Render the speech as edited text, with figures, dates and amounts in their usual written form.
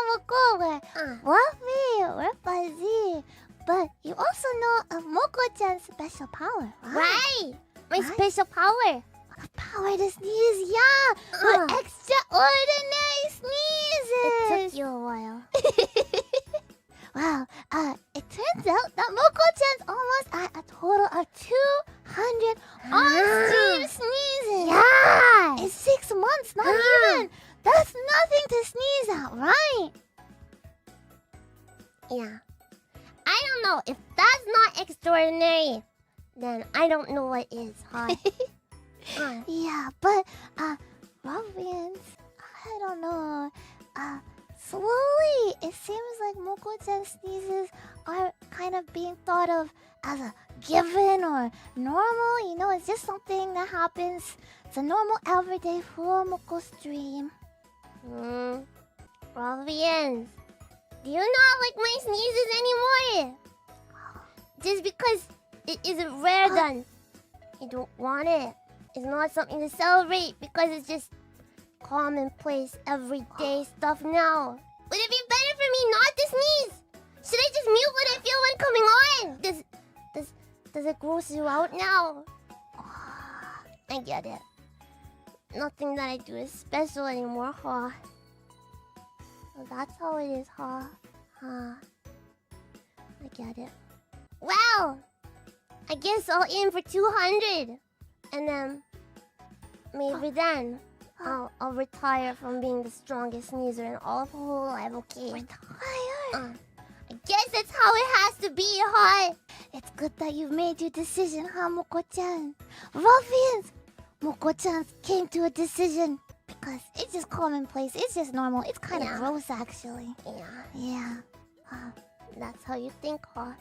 fuwamoco, we're fluffy, we're fuzzy. But you also know of Mocochan's special power, Right! My Right? special power. Power to sneeze, yeah! Her extraordinary sneezes! It took you a while. Wow, it turns out that Mocochan's almost at a total of 200 on-stream sneezes! Yeah! In 6 months, not even! That's nothing to sneeze at, right? Yeah. I don't know. If that's not extraordinary, then I don't know what is, huh? Yeah, but, Ruffians, I don't know. Slowly, it seems like Mocochan sneezes are kind of being thought of as a given or normal. You know, it's just something that happens. It's a normal, everyday fuwamoco stream. Provians, do you not like my sneezes anymore? Just because it isn't rare done. I don't want it. It's not something to celebrate because it's just commonplace, everyday stuff now. Would it be better for me not to sneeze? Should I just mute what I feel when coming on? Does it gross you out now? I get it. Nothing that I do is special anymore, huh? Well, that's how it is, huh? I get it. Well, I guess I'll aim for 200. And then, maybe then, I'll retire from being the strongest sneezer in all of hololive, okay? Retire? I guess that's how it has to be, huh? It's good that you've made your decision, huh, Mocochan? Ruffians! Mocochan came to a decision because it's just commonplace. It's just normal. It's kind of gross, actually. Yeah, Yeah. that's how you think, huh?